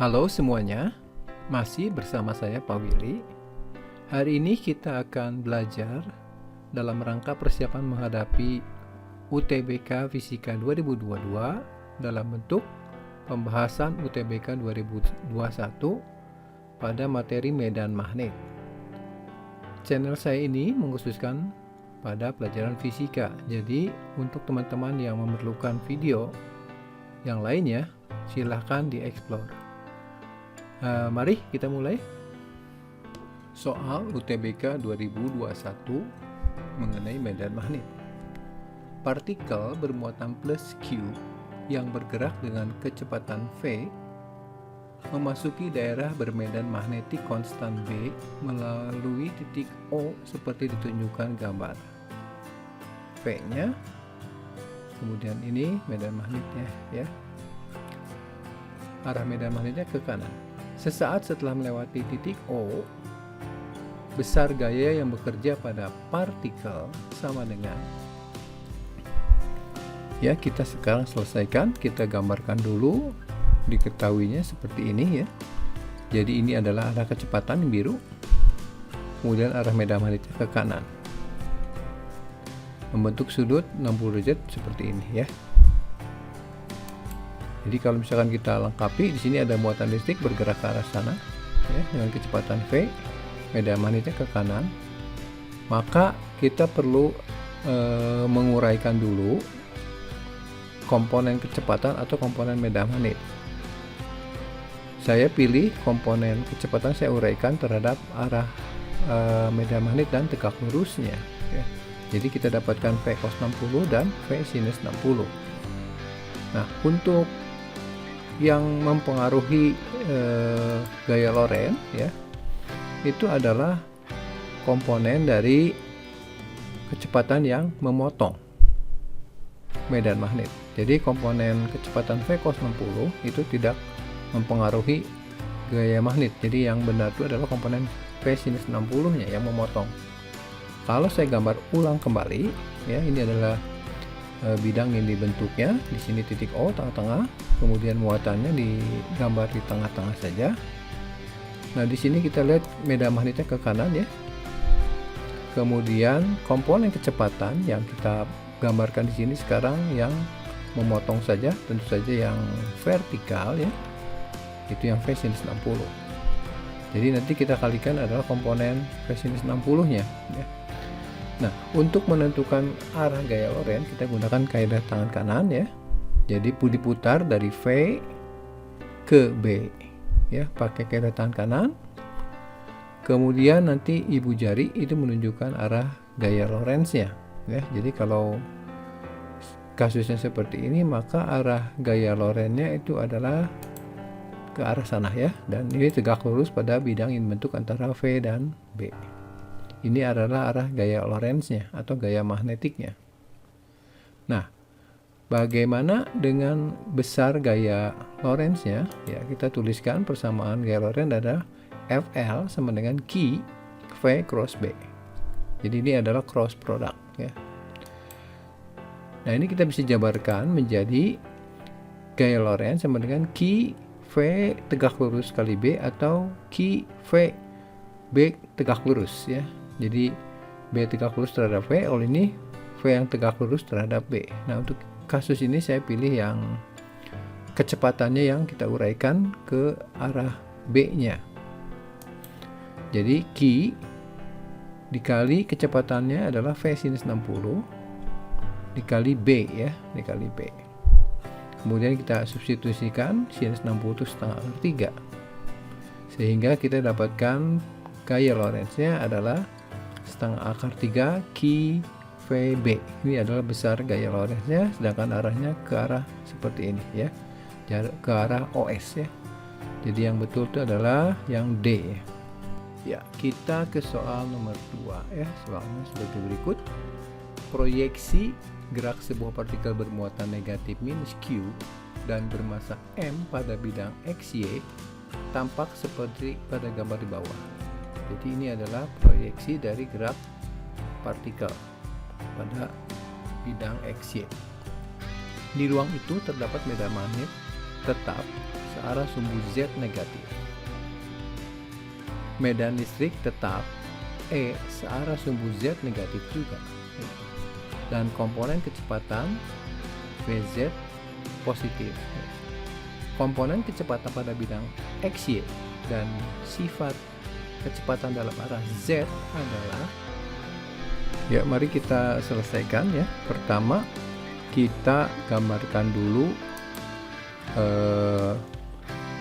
Halo semuanya, masih bersama saya Pak Willy. Hari ini kita akan belajar dalam rangka persiapan menghadapi UTBK Fisika 2022 dalam bentuk pembahasan UTBK 2021 pada materi medan magnet. Channel saya ini mengkhususkan pada pelajaran fisika, jadi untuk teman-teman yang memerlukan video yang lainnya, silahkan dieksplor. Mari kita mulai. Soal UTBK 2021 mengenai medan magnet. Partikel bermuatan plus Q yang bergerak dengan kecepatan V memasuki daerah bermedan magnetik konstan B melalui titik O seperti ditunjukkan gambar. V-nya, kemudian ini medan magnetnya ya. Arah medan magnetnya ke kanan. Sesaat setelah melewati titik O, besar gaya yang bekerja pada partikel sama dengan, ya kita sekarang selesaikan, kita gambarkan dulu, diketahuinya seperti ini ya. Jadi ini adalah arah kecepatan biru, kemudian arah medan magnetnya ke kanan, membentuk sudut 60 derajat seperti ini ya. Jadi kalau misalkan kita lengkapi, di sini ada muatan listrik bergerak ke arah sana ya, dengan kecepatan V, medan magnetnya ke kanan. Maka kita perlu menguraikan dulu komponen kecepatan atau komponen medan magnet. Saya pilih komponen kecepatan, saya uraikan terhadap arah medan magnet dan tegak lurusnya ya. Jadi kita dapatkan V cos 60 dan V sinus 60. Nah, untuk yang mempengaruhi gaya Lorentz ya, itu adalah komponen dari kecepatan yang memotong medan magnet. Jadi komponen kecepatan V cos 60 itu tidak mempengaruhi gaya magnet. Jadi yang benar itu adalah komponen V sinus 60 nya yang memotong. Kalau saya gambar ulang kembali ya, ini adalah bidang yang dibentuknya, di sini titik O tengah-tengah, kemudian muatannya digambar di tengah-tengah saja. Nah, di sini kita lihat medan magnetnya ke kanan ya. Kemudian komponen kecepatan yang kita gambarkan di sini sekarang yang memotong saja, tentu saja yang vertikal ya. Itu yang V sinus 60. Jadi nanti kita kalikan adalah komponen V sinus 60-nya ya. Nah, untuk menentukan arah gaya Lorentz kita gunakan kaidah tangan kanan ya. Jadi diputar dari V ke B ya, pakai kaidah tangan kanan. Kemudian nanti ibu jari itu menunjukkan arah gaya Lorentz-nya ya. Jadi kalau kasusnya seperti ini, maka arah gaya Lorentz-nya itu adalah ke arah sana ya, dan ini tegak lurus pada bidang yang dibentuk antara V dan B. Ini adalah arah gaya Lorentz-nya atau gaya magnetiknya. Nah, bagaimana dengan besar gaya Lorentz-nya? Ya, kita tuliskan persamaan gaya Lorentz adalah FL sama dengan Q V cross B. Jadi ini adalah cross product ya. Nah, ini kita bisa jabarkan menjadi gaya Lorentz sama dengan Q V tegak lurus kali B atau Q V B tegak lurus ya. Jadi B tegak lurus terhadap V, oleh ini V yang tegak lurus terhadap B. Nah, untuk kasus ini saya pilih yang kecepatannya yang kita uraikan ke arah B-nya. Jadi Q dikali kecepatannya adalah V sinus 60 dikali B ya, dikali B. Kemudian kita substitusikan sinus 60 itu setengah akar 3. Sehingga kita dapatkan gaya Lorentz-nya adalah setengah akar 3 Q V B. Ini adalah besar gaya Lorentz-nya, sedangkan arahnya ke arah seperti ini ya, ke arah OS ya. Jadi yang betul itu adalah yang D ya. Ya, kita ke soal nomor 2 ya. Soalnya sebagai berikut. Proyeksi gerak sebuah partikel bermuatan negatif minus Q dan bermassa M pada bidang XY tampak seperti pada gambar di bawah. Jadi ini adalah proyeksi dari gerak partikel pada bidang XY. Di ruang itu terdapat medan magnet tetap searah sumbu Z negatif. Medan listrik tetap E searah sumbu Z negatif juga. Dan komponen kecepatan Vz positif. Komponen kecepatan pada bidang XY dan sifat kecepatan dalam arah Z adalah, ya mari kita selesaikan ya. Pertama kita gambarkan dulu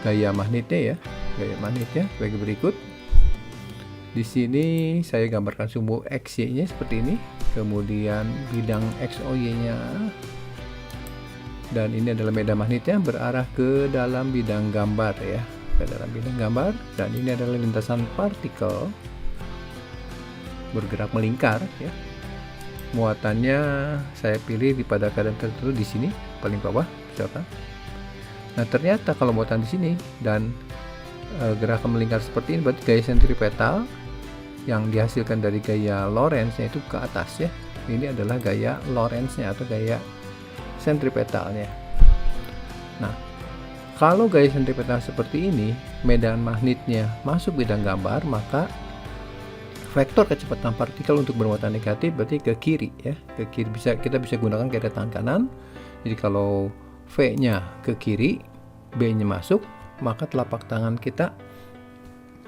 gaya magnetnya ya. Gaya magnetnya sebagai berikut. Di sini saya gambarkan sumbu XY-nya seperti ini, kemudian bidang XOY-nya, dan ini adalah medan magnetnya berarah ke dalam bidang gambar ya, ke dalam bidang gambar, dan ini adalah lintasan partikel bergerak melingkar ya. Muatannya saya pilih pada keadaan tertentu di sini paling bawah misalkan. Nah ternyata kalau muatan di sini dan gerakan melingkar seperti ini, berarti gaya sentripetal yang dihasilkan dari gaya Lorentz-nya itu ke atas ya. Ini adalah gaya Lorentz-nya atau gaya sentripetalnya. Nah, kalau gaya sentripetal seperti ini, medan magnetnya masuk bidang gambar, maka vektor kecepatan partikel untuk bermuatan negatif berarti ke kiri ya. Ke kiri kita bisa gunakan gaya tangan kanan. Jadi kalau V-nya ke kiri, B-nya masuk, maka telapak tangan kita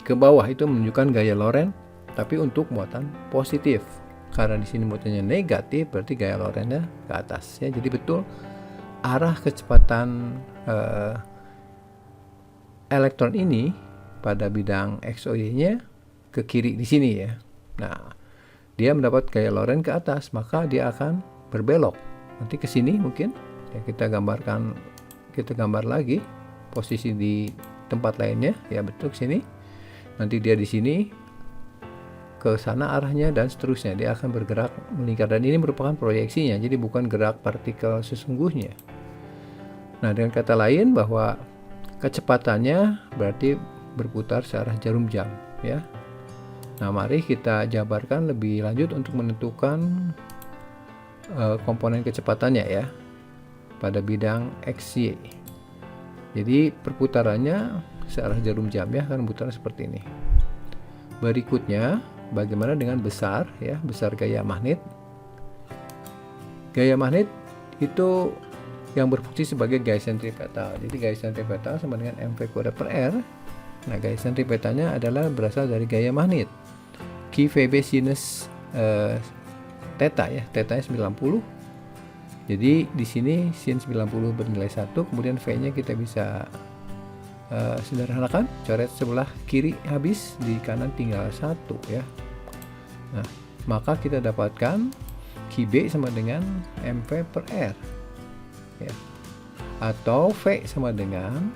ke bawah itu menunjukkan gaya Lorentz, tapi untuk muatan positif. Karena di sini muatannya negatif, berarti gaya Lorentz-nya ke atas ya. Jadi betul arah kecepatan elektron ini pada bidang XOY-nya ke kiri di sini ya. Nah, dia mendapat gaya Lorentz ke atas, maka dia akan berbelok. Nanti ke sini mungkin ya, kita gambar lagi posisi di tempat lainnya ya, betul ke sini. Nanti dia di sini ke sana arahnya dan seterusnya, dia akan bergerak melingkar, dan ini merupakan proyeksinya, jadi bukan gerak partikel sesungguhnya. Nah, dengan kata lain bahwa kecepatannya berarti berputar searah jarum jam ya. Nah, mari kita jabarkan lebih lanjut untuk menentukan komponen kecepatannya ya pada bidang XY. Jadi perputarannya searah jarum jam ya, kan berputar seperti ini. Berikutnya bagaimana dengan besar ya, besar gaya magnet. Gaya magnet itu yang berfungsi sebagai gaya sentripetal. Jadi gaya sentripetal sama dengan mv²/r. Nah, gaya sentripetalnya adalah berasal dari gaya magnet. Q VB sinus theta ya, theta-nya 90. Jadi di sini sin 90 bernilai 1, kemudian V-nya kita bisa sederhanakan, coret sebelah kiri habis, di kanan tinggal 1 ya. Nah, maka kita dapatkan QB sama dengan mv/r ya, atau V sama dengan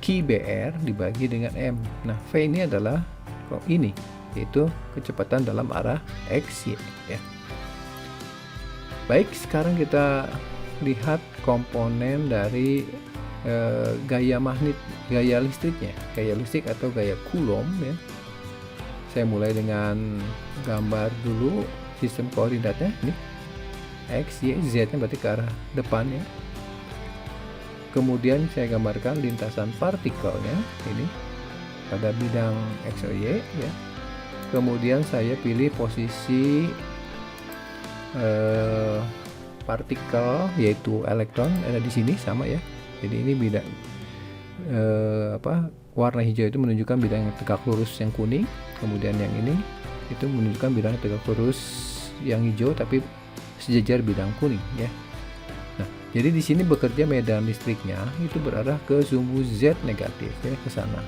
QBR dibagi dengan M. Nah, V ini adalah ini, yaitu kecepatan dalam arah XY ya. Baik, sekarang kita lihat komponen dari gaya magnet, gaya listriknya, gaya listrik atau gaya Coulomb ya. Saya mulai dengan gambar dulu sistem koordinatnya, ini X, Y, Z-nya berarti ke arah depan ya. Kemudian saya gambarkan lintasan partikelnya ini pada bidang X, Y ya. Kemudian saya pilih posisi partikel yaitu elektron ada di sini sama ya. Jadi ini bidang warna hijau itu menunjukkan bidang yang tegak lurus yang kuning, kemudian yang ini itu menunjukkan bidang tegak lurus yang hijau tapi sejajar bidang kuning ya. Nah, jadi di sini bekerja medan listriknya itu berarah ke sumbu Z negatif ya, ke sana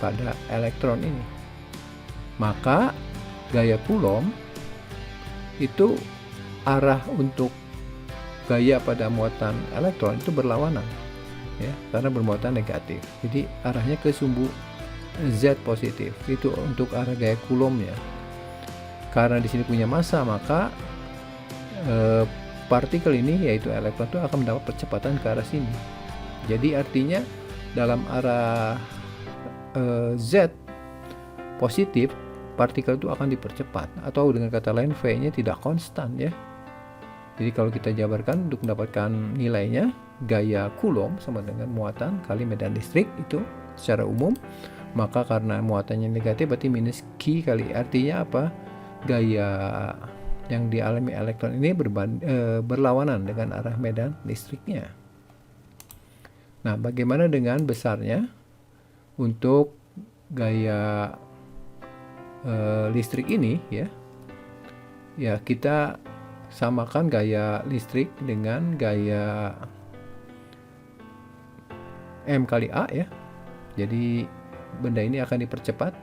pada elektron ini. Maka gaya Coulomb itu arah untuk gaya pada muatan elektron itu berlawanan ya, karena bermuatan negatif. Jadi arahnya ke sumbu Z positif. Itu untuk arah gaya Coulomb-nya. Karena di sini punya massa, maka partikel ini yaitu elektron itu akan mendapat percepatan ke arah sini. Jadi artinya dalam arah Z positif, partikel itu akan dipercepat, atau dengan kata lain V-nya tidak konstan ya. Jadi kalau kita jabarkan untuk mendapatkan nilainya, gaya Coulomb sama dengan muatan kali medan listrik itu secara umum. Maka karena muatannya negatif berarti minus Q kali, artinya apa? Gaya yang dialami elektron ini berlawanan dengan arah medan listriknya. Nah, bagaimana dengan besarnya? Untuk gaya listrik ini ya kita samakan gaya listrik dengan gaya M kali A ya. Jadi benda ini akan dipercepat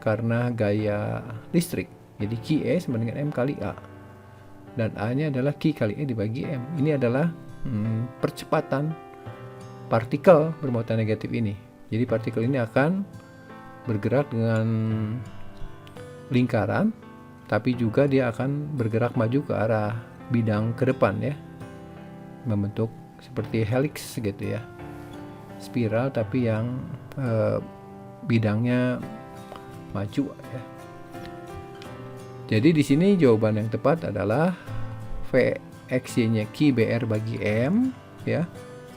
karena gaya listrik. Jadi QE sama dengan M kali A. Dan A-nya adalah Q kali E dibagi M. Ini adalah percepatan partikel bermuatan negatif ini. Jadi partikel ini akan bergerak dengan lingkaran, tapi juga dia akan bergerak maju ke arah bidang ke depan ya, membentuk seperti helix gitu ya, spiral tapi yang bidangnya maju ya. Jadi di sini jawaban yang tepat adalah Vxy-nya Q/BR bagi M ya,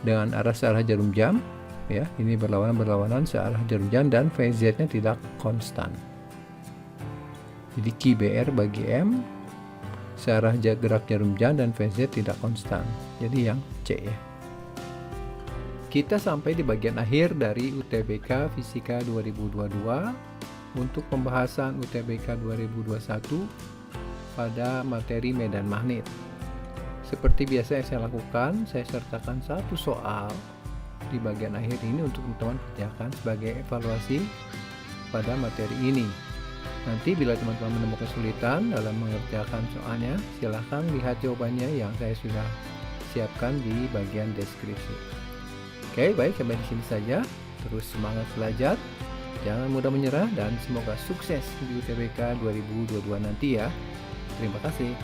dengan arah searah jarum jam ya, ini berlawanan searah jarum jam, dan Vz-nya tidak konstan. Jadi Q/BR bagi M searah gerak jarum jam dan Vz tidak konstan. Jadi yang C ya. Kita sampai di bagian akhir dari UTBK Fisika 2022 untuk pembahasan UTBK 2021 pada materi medan magnet. Seperti biasa yang saya lakukan, saya sertakan satu soal di bagian akhir ini untuk teman-teman kerjakan sebagai evaluasi pada materi ini. Nanti bila teman-teman menemukan kesulitan dalam mengerjakan soalnya, silahkan lihat jawabannya yang saya sudah siapkan di bagian deskripsi. Oke, baik, sampai di sini saja. Terus semangat belajar, jangan mudah menyerah, dan semoga sukses di UTBK 2022 nanti ya. Terima kasih.